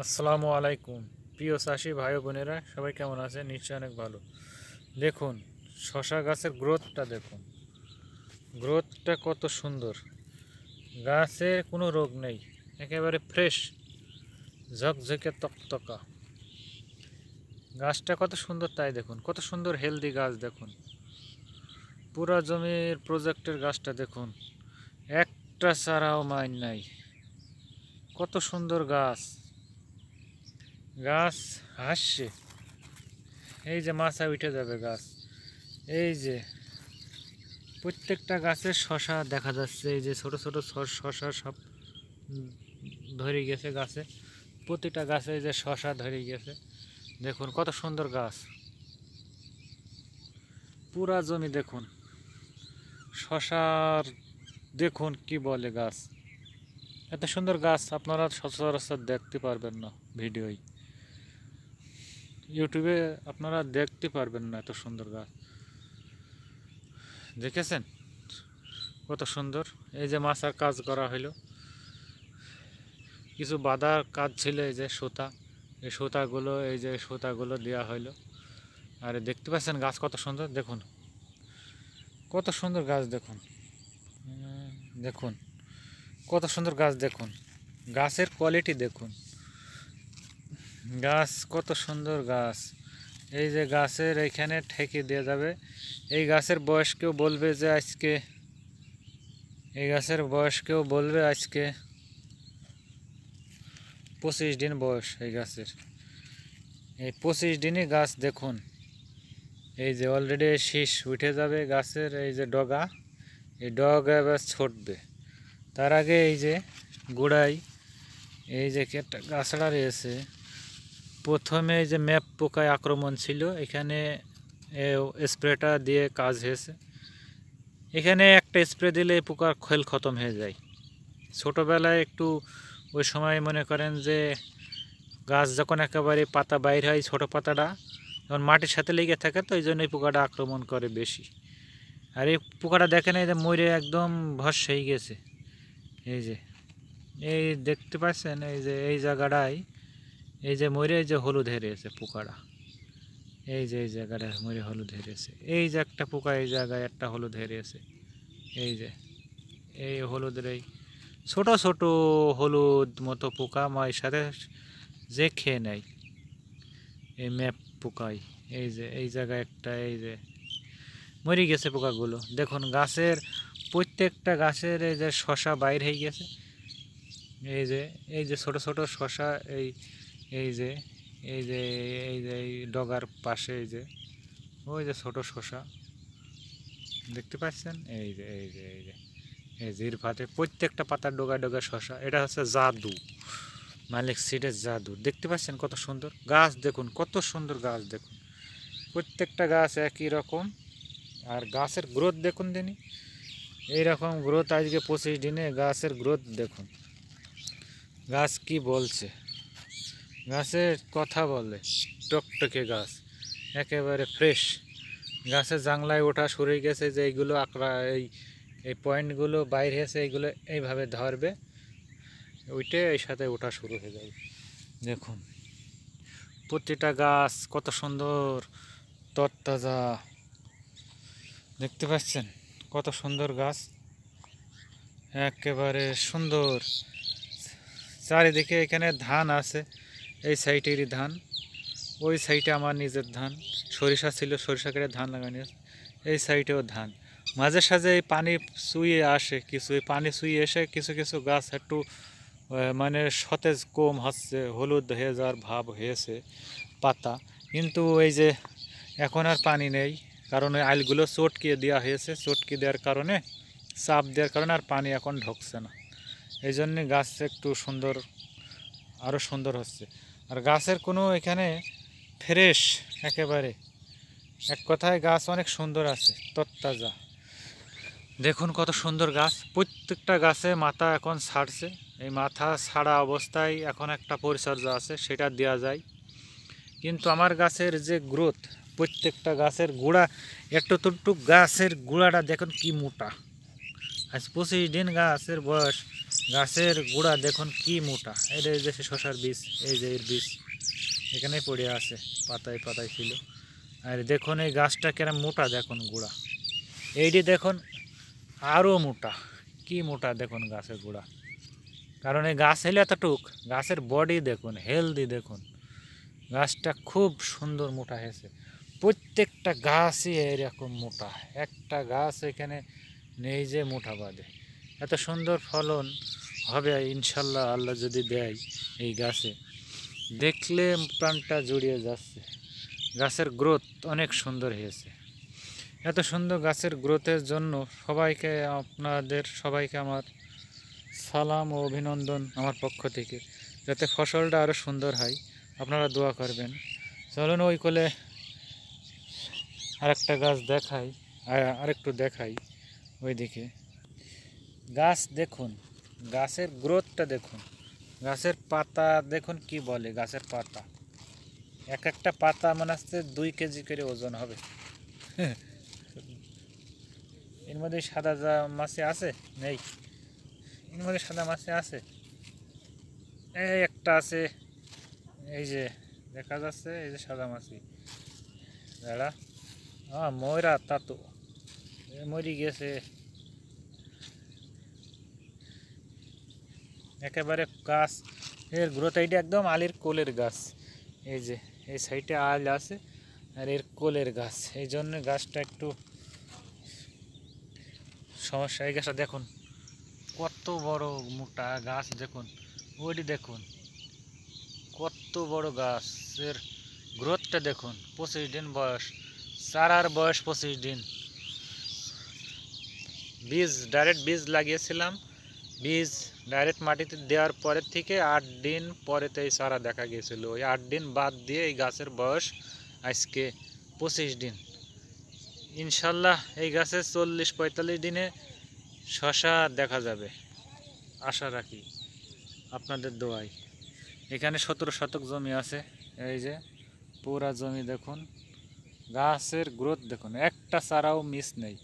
আসসালামু আলাইকুম প্রিয় চাষি ভাই বোনেরা, সবাই কেমন আছে? নিশ্চয়ই অনেক ভালো। দেখুন, শশা গাছের গ্রোথটা কত সুন্দর। গাছের কোনো রোগ নেই, একেবারে ফ্রেশ, ঝকঝকে তকতকা। গাছটা কত সুন্দর, তাই দেখুন কত সুন্দর হেলদি গাছ। দেখুন পুরা জমির প্রজেক্টের গাছটা দেখুন, একটা চারাও মাইন নাই। কত সুন্দর গাছ, গাছ হাসছে। এই যে মাছা উঠে যাবে গাছ। এই যে প্রত্যেকটা গাছের শশা দেখা যাচ্ছে, এই যে ছোট ছোট শশা সব ধরে গেছে গাছে। প্রতিটা গাছে এই যে শশা ধরে গেছে। দেখুন কত সুন্দর গাছ, পুরা জমি দেখুন শশার। দেখুন কি বলে গাছ, এত সুন্দর গাছ আপনারা সচরাচর দেখতে পারবেন না। ভিডিওই ইউটিউবে আপনারা দেখতে পারবেন না এত সুন্দর গাছ। দেখেছেন কত সুন্দর? এই যে মাছার কাজ করা হইলো, কিছু বাঁধার কাজ ছিল, এই যে সুতা, এই সুতাগুলো, এই যে সুতাগুলো দেওয়া হইলো। আর দেখতে পাচ্ছেন গাছ কত সুন্দর। দেখুন কত সুন্দর গাছ, দেখুন দেখুন কত সুন্দর গাছ। দেখুন গাছের কোয়ালিটি দেখুন, গাছ কত সুন্দর গাছ। এই যে গাছের এইখানে ঠেকে দিয়ে যাবে। এই গাছের বয়স কেউ বলবে যে আজকে, এই গাছের বয়স কেউ বলবে আজকে 25 দিন বয়স এই গাছের। এই 25 দিনই গাছ দেখুন, এই যে অলরেডি শীষ উঠে যাবে গাছের। এই যে ডগা, এই ডগা এবার ছুটবে। তার আগে এই যে গোড়ায় এই যে একটা গাছড়া রয়েছে, প্রথমে এই যে ম্যাপ পোকায় আক্রমণ ছিল, এখানে স্প্রেটা দিয়ে কাজ হয়েছে। এখানে একটা স্প্রে দিলে পোকার খেল খতম হয়ে যায়। ছোটোবেলায় একটু ওই সময় মনে করেন যে গাছ যখন একেবারে পাতা বাইর হয়, ছোটো পাতাটা যখন মাটির সাথে লেগে থাকে, তো এই জন্য এই পোকাটা আক্রমণ করে বেশি। আর এই পোকাটা দেখেন, এই যে মরে একদম ভস্ম হয়ে গেছে। এই যে এই দেখতে পাচ্ছেন, এই যে এই জায়গাটায় এই যে মরে এই যে হলুদ হেরেছে পোকাটা। এই যে এই জায়গাটা মরে হলুদ হেরেছে। এই যে একটা পোকা এই জায়গায় একটা হলুদ হেরেছে। এই যে এই হলুদের এই ছোট ছোট হলুদ মতো পোকা মায়ের সাথে যে খেয়ে নেয়, এই ম্যাপ পোকাই। এই যে এই জায়গায় একটা, এই যে মরে গেছে পোকাগুলো। দেখুন গাছের প্রত্যেকটা গাছের এই যে শশা বাইর হয়ে গেছে। এই যে এই যে ছোট ছোট শশা, এই এই যে এই যে এই যে এই ডগার পাশে এই যে ওই যে ছোট শশা দেখতে পাচ্ছেন। এই যে এই যে এই যে এই যে ইরফাতে প্রত্যেকটা পাতার ডোগায় ডোগায় শশা। এটা হচ্ছে জাদু, মালিক সিডের জাদু। দেখতে পাচ্ছেন কত সুন্দর গাছ, দেখুন কত সুন্দর গাছ। দেখুন প্রত্যেকটা গাছ একই রকম। আর গাছের গ্রোথ দেখুন দিনই, এইরকম গ্রোথ। আজকে 25 দিনে গাছের গ্রোথ দেখুন। গাছ কি বলছে, গাছের কথা বলে, টকটকে গাছ, একেবারে ফ্রেশ। গাছের জাংলায় ওঠা শুরু হয়ে গেছে, যে এইগুলো আঁকড়া, এই এই পয়েন্টগুলো বাইর হয়েছে, এইগুলো এইভাবে ধরবে, ওইটে এই সাথে ওঠা শুরু হয়ে যাবে। দেখুন প্রতিটা গাছ কত সুন্দর তরতাজা। দেখতে পাচ্ছেন কত সুন্দর গাছ, একেবারে সুন্দর। চারিদিকে এখানে ধান আছে, এই সাইডেরই ধান, ওই সাইডে আমার নিজের ধান। সরিষা ছিল, সরিষা কেটে ধান লাগানো আছে। এই সাইডেও ধান। মাঝে সাঝে এই পানি চুইয়ে আসে কিছু, এই পানি চুইয়ে এসে কিছু কিছু গাছ একটু মানে সতেজ কম হচ্ছে, হলুদ হয়ে যাওয়ার ভাব হয়েছে পাতা। কিন্তু এই যে এখন আর পানি নেই, কারণ ওই আইলগুলো চটকিয়ে দেওয়া হয়েছে। চটকি দেওয়ার কারণে, চাপ দেওয়ার কারণে আর পানি এখন ঢুকছে না। এই জন্যে গাছ একটু সুন্দর, আরও সুন্দর হচ্ছে। আর গাছের কোনো এখানে ফ্রেশ, একেবারে এক কথায় গাছ অনেক সুন্দর আছে, তরতাজা। দেখুন কত সুন্দর গাছ। প্রত্যেকটা গাছে মাথা এখন ছাড়ছে। এই মাথা ছাড়া অবস্থায় এখন একটা পরিচর্যা আছে, সেটা দেওয়া যায়। কিন্তু আমার গাছের যে গ্রোথ, প্রত্যেকটা গাছের গোড়া, একটু গাছের গোড়াটা দেখুন কি মোটা। আজ 25 দিন গাছের বয়স, গাছের গোড়া দেখুন কি মোটা। এটা এই যে শশার বীজ, এই যে এর বীজ এখানেই পড়ে আছে, পাতায় পাতায় ছিল। আর দেখুন এই গাছটা কেরম মোটা, দেখুন গোড়া। এইটি দেখুন আরও মোটা, কি মোটা দেখুন গাছের গোড়া। কারণ এই গাছ হলে এতটুক, গাছের বডি দেখুন, হেলদি দেখুন, গাছটা খুব সুন্দর মোটা হয়েছে। প্রত্যেকটা গাছই এরকম মোটা, একটা গাছ এখানে নেই যে মোটা বাদে। এত সুন্দর ফলন হবে ইনশাল্লাহ, আল্লাহ যদি দেয় এই গাছে, দেখলে প্রাণটা জুড়িয়ে যাচ্ছে। গাছের গ্রোথ অনেক সুন্দর হয়েছে। এত সুন্দর গাছের গ্রোথের জন্য সবাইকে, আপনাদের সবাইকে আমার সালাম ও অভিনন্দন আমার পক্ষ থেকে, যাতে ফসলটা আরও সুন্দর হয়। আপনারা দোয়া করবেন। চলুন ওই কোলে আরেকটা গাছ দেখাই, আরেকটু দেখাই ওইদিকে। গাছ দেখুন, গাছের গ্রোথটা দেখুন, গাছের পাতা দেখুন কি বলে, গাছের পাতা এক একটা পাতা মনে হচ্ছে 2 কেজি করে ওজন হবে। এর মধ্যে সাদা মাছি আছে? নেই, এর মধ্যে সাদা মাছি আছে, এই একটা আছে, এই যে দেখা যাচ্ছে, এই যে সাদা মাছি। দাঁড়া, ময়রা তা তো মরি গেছে একেবারে। গাছ এর গ্রোথ, এইটা একদম আলির কোলের গাছ। এই যে এই সাইডে আল আছে, আর এর কোলের গাছ, এই জন্য গাছটা একটু সমস্যা। এই গাছটা দেখুন কত বড় মোটা গাছ, দেখুন ওইটি দেখুন কত বড় গাছের গ্রোথটা দেখুন। 25 দিন বয়স, চারার বয়স 25 দিন। বীজ ডাইরেক্ট বীজ লাগিয়েছিলাম, বীজ ডাইরেক্ট মাটিতে দেওয়ার পরের থেকে 8 দিন পরেতে এই চারা দেখা গিয়েছিল। ওই 8 দিন বাদ দিয়ে এই গাছের বয়স আজকে 25 দিন। ইনশাল্লাহ এই গাছে 40-45 দিনে শশা দেখা যাবে, আশা রাখি আপনাদের দোয়ায়। এখানে 17 শতক জমি আছে, এই যে পুরা জমি দেখুন, গাছের গ্রোথ দেখুন, একটা চারাও মিস নেই।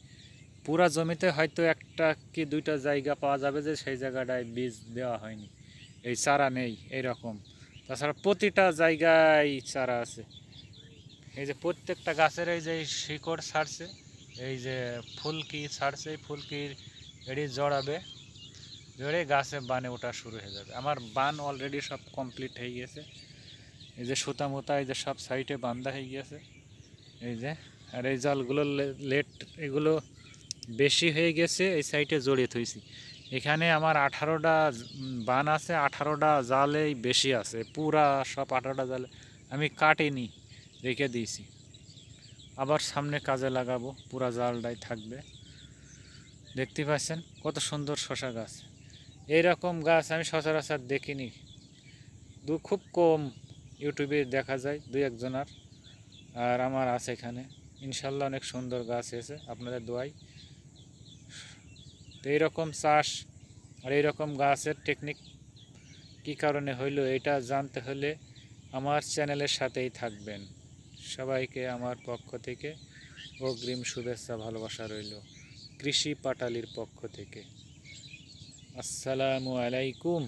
পুরা জমিতে হয়তো একটা কি 2টা জায়গা পাওয়া যাবে যে সেই জায়গাটায় বীজ দেওয়া হয়নি, এই চারা নেই এইরকম। তাছাড়া প্রতিটা জায়গায় চারা আছে। এই যে প্রত্যেকটা গাছের এই যে শিকড় ছাড়ছে, এই যে ফুলকি ছাড়ছে, এই ফুলকির এটি জড়াবে, জড়ে গাছে বানে ওঠা শুরু হয়ে যাবে। আমার বান অলরেডি সব কমপ্লিট হয়ে গেছে। এই যে সুতা মুতা এই যে সব সাইডে বান্ধা হয়ে গেছে, এই যে। আর এই জালগুলো লেট, এগুলো বেশি হয়ে গেছে, এই সাইডে জড়িয়ে থইছি। এখানে আমার 18টা বান আছে, 18টা জালেই বেশি আছে, পুরা সব 18টা জালে আমি কাটিনি, রেখে দিয়েছি। আবার সামনে কাজে লাগাবো, পুরা জালটাই থাকবে। দেখতে পাচ্ছেন কত সুন্দর শশা গাছ। এইরকম গাছ আমি সচরাচর দেখিনি, খুব কম ইউটিউবে দেখা যায় 2-1 জনার। আর আমার আছে এখানে, ইনশাল্লাহ অনেক সুন্দর গাছ হয়েছে আপনাদের দোয়ায়। তো এইরকম চাষ আর এইরকম গাছের টেকনিক কী কারণে হইলো, এটা জানতে হলে আমার চ্যানেলের সাথেই থাকবেন। সবাইকে আমার পক্ষ থেকে অগ্রিম শুভেচ্ছা ভালোবাসা রইল, কৃষি পাটালির পক্ষ থেকে। আসসালামু আলাইকুম।